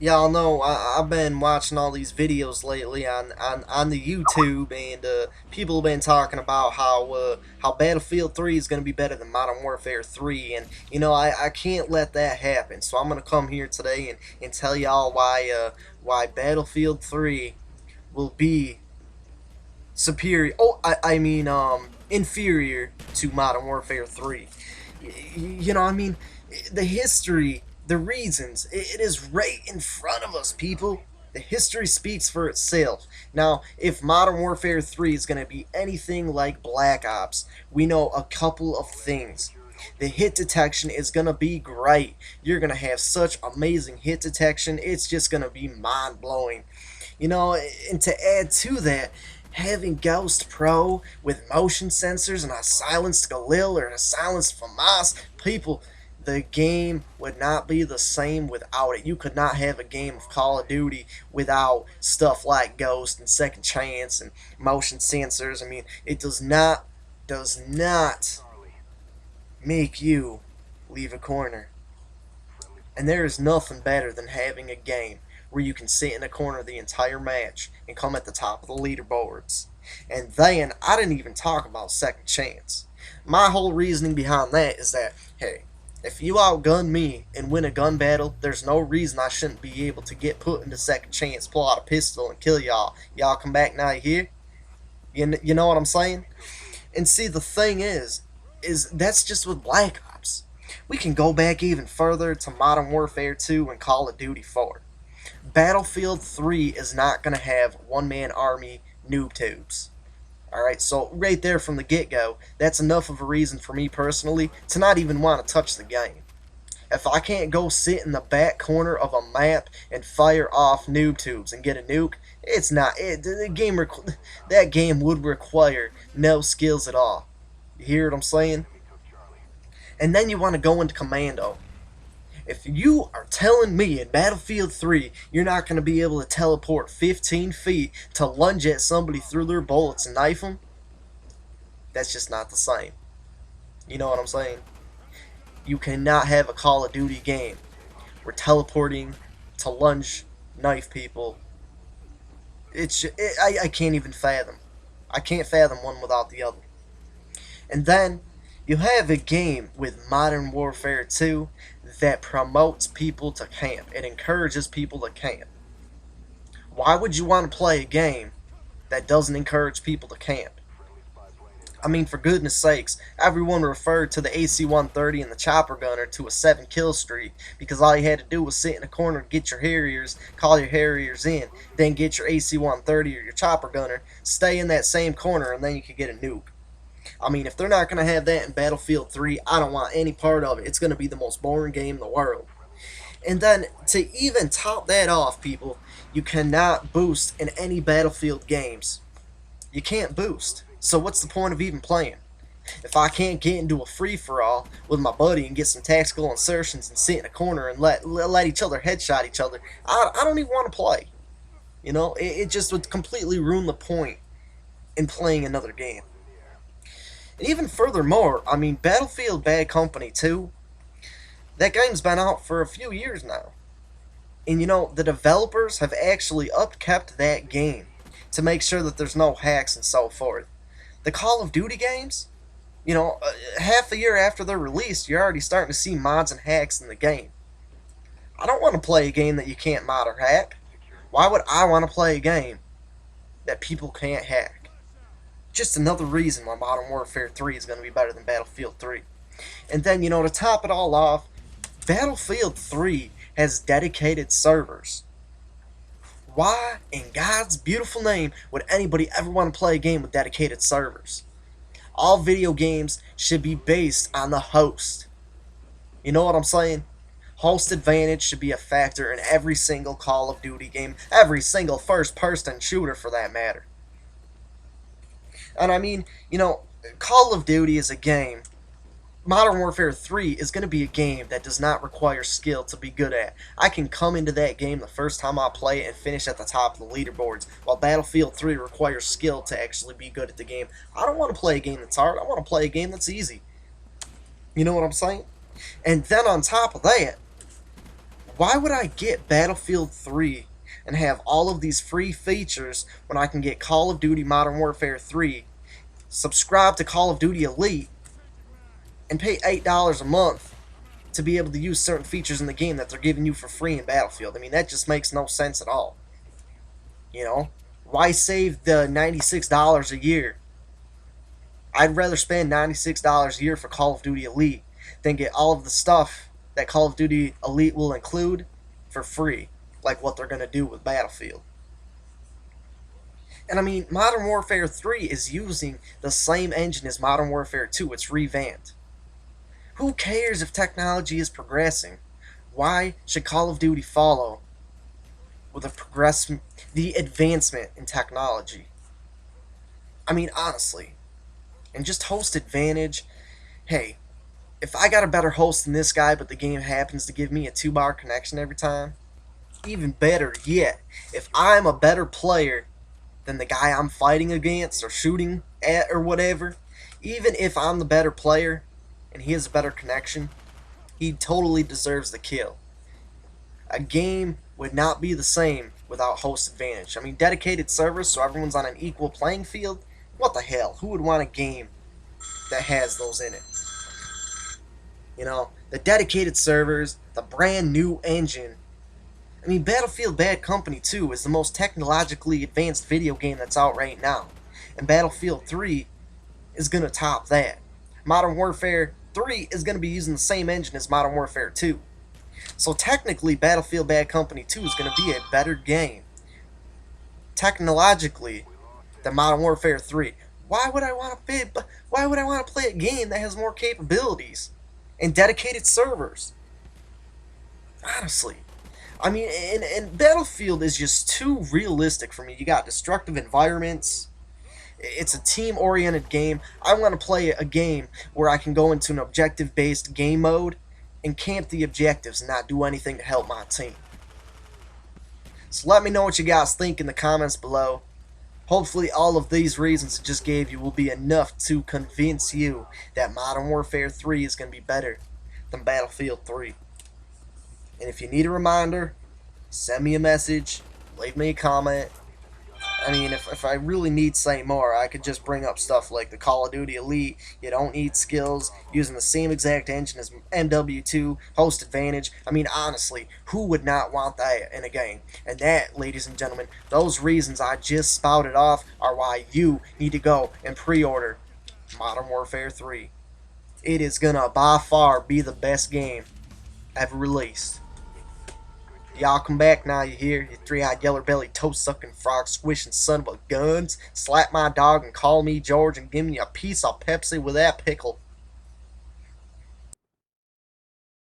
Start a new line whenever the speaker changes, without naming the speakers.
Y'all know I've been watching all these videos lately on the YouTube, and people have been talking about how Battlefield 3 is going to be better than Modern Warfare 3, and I can't let that happen. So I'm going to come here today and tell y'all why Battlefield 3 will be superior. Inferior to Modern Warfare 3. The history, the reasons, it is right in front of us, people. The history speaks for itself. Now, if Modern Warfare 3 is going to be anything like Black Ops, we know a couple of things. The hit detection is going to be great. You're going to have such amazing hit detection. It's just going to be mind-blowing. And to add to that, having Ghost Pro with motion sensors and a silenced Galil or a silenced FAMAS, people, the game would not be the same without it. You could not have a game of Call of Duty without stuff like Ghost and Second Chance and motion sensors. I mean, it does not make you leave a corner. And there is nothing better than having a game where you can sit in a corner the entire match and come at the top of the leaderboards. And then, I didn't even talk about Second Chance. My whole reasoning behind that is that, hey, if you outgun me and win a gun battle, there's no reason I shouldn't be able to get put into Second Chance, pull out a pistol, and kill y'all. Y'all come back now here? You know what I'm saying? And see, the thing is that's just with Black Ops. We can go back even further to Modern Warfare 2 and Call of Duty 4. Battlefield 3 is not going to have one-man army noob tubes. Alright, so right there from the get-go, that's enough of a reason for me personally to not even want to touch the game. If I can't go sit in the back corner of a map and fire off noob tubes and get a nuke, it's not it. That game would require no skills at all. You hear what I'm saying? And then you want to go into Commando. If you are telling me in Battlefield 3 you're not going to be able to teleport 15 feet to lunge at somebody through their bullets and knife them, that's just not the same. You know what I'm saying? You cannot have a Call of Duty game where teleporting to lunge, knife people, I can't even fathom. I can't fathom one without the other. And then you have a game with Modern Warfare 2 that promotes people to camp. It encourages people to camp. Why would you want to play a game that doesn't encourage people to camp? I mean, for goodness sakes, everyone referred to the AC-130 and the chopper gunner to a 7-kill streak because all you had to do was sit in a corner, get your Harriers, call your Harriers in, then get your AC-130 or your chopper gunner, stay in that same corner, and then you could get a nuke. I mean, if they're not going to have that in Battlefield 3, I don't want any part of it. It's going to be the most boring game in the world. And then, to even top that off, people, you cannot boost in any Battlefield games. You can't boost. So what's the point of even playing? If I can't get into a free-for-all with my buddy and get some tactical insertions and sit in a corner and let each other headshot each other, I don't even want to play. It just would completely ruin the point in playing another game. And even furthermore, I mean, Battlefield Bad Company 2, that game's been out for a few years now. And the developers have actually upkept that game to make sure that there's no hacks and so forth. The Call of Duty games, half a year after they're released, you're already starting to see mods and hacks in the game. I don't want to play a game that you can't mod or hack. Why would I want to play a game that people can't hack? Just another reason why Modern Warfare 3 is going to be better than Battlefield 3. And then, to top it all off, Battlefield 3 has dedicated servers. Why, in God's beautiful name, would anybody ever want to play a game with dedicated servers? All video games should be based on the host. You know what I'm saying? Host advantage should be a factor in every single Call of Duty game, every single first-person shooter for that matter. And I mean, Call of Duty is a game. Modern Warfare 3 is going to be a game that does not require skill to be good at. I can come into that game the first time I play it and finish at the top of the leaderboards, while Battlefield 3 requires skill to actually be good at the game. I don't want to play a game that's hard. I want to play a game that's easy. You know what I'm saying? And then on top of that, Why would I get Battlefield 3 and have all of these free features when I can get Call of Duty Modern Warfare 3, subscribe to Call of Duty Elite, and pay $8 a month to be able to use certain features in the game that they're giving you for free in Battlefield? I mean, that just makes no sense at all. You know? Why save the $96 a year? I'd rather spend $96 a year for Call of Duty Elite than get all of the stuff that Call of Duty Elite will include for free, like what they're going to do with Battlefield. And I mean, Modern Warfare 3 is using the same engine as Modern Warfare 2. It's revamped. Who cares if technology is progressing? Why should Call of Duty follow with the advancement in technology? I mean, honestly. And just host advantage. Hey, if I got a better host than this guy, but the game happens to give me a 2-bar connection every time, even better yet, if I'm a better player than the guy I'm fighting against or shooting at or whatever, even if I'm the better player and he has a better connection, he totally deserves the kill. A game would not be the same without host advantage. I mean, dedicated servers so everyone's on an equal playing field? What the hell? Who would want a game that has those in it? You know, the dedicated servers, the brand new engine. I mean, Battlefield Bad Company 2 is the most technologically advanced video game that's out right now. And Battlefield 3 is going to top that. Modern Warfare 3 is going to be using the same engine as Modern Warfare 2. So technically, Battlefield Bad Company 2 is going to be a better game, technologically, than Modern Warfare 3. Why would I want to play a game that has more capabilities and dedicated servers? Honestly. I mean, and Battlefield is just too realistic for me. You got destructive environments. It's a team-oriented game. I want to play a game where I can go into an objective-based game mode and camp the objectives and not do anything to help my team. So let me know what you guys think in the comments below. Hopefully all of these reasons I just gave you will be enough to convince you that Modern Warfare 3 is going to be better than Battlefield 3. And if you need a reminder, send me a message, leave me a comment. I mean, if I really need to say more, I could just bring up stuff like the Call of Duty Elite, you don't need skills, using the same exact engine as MW2, host advantage. I mean, honestly, who would not want that in a game? And that, ladies and gentlemen, those reasons I just spouted off are why you need to go and pre-order Modern Warfare 3. It is gonna by far be the best game ever released. Y'all come back now, you hear? You three-eyed, yellow-bellied, toe-sucking, frog-squishing son of a guns. Slap my dog and call me George and give me a piece of Pepsi with that pickle.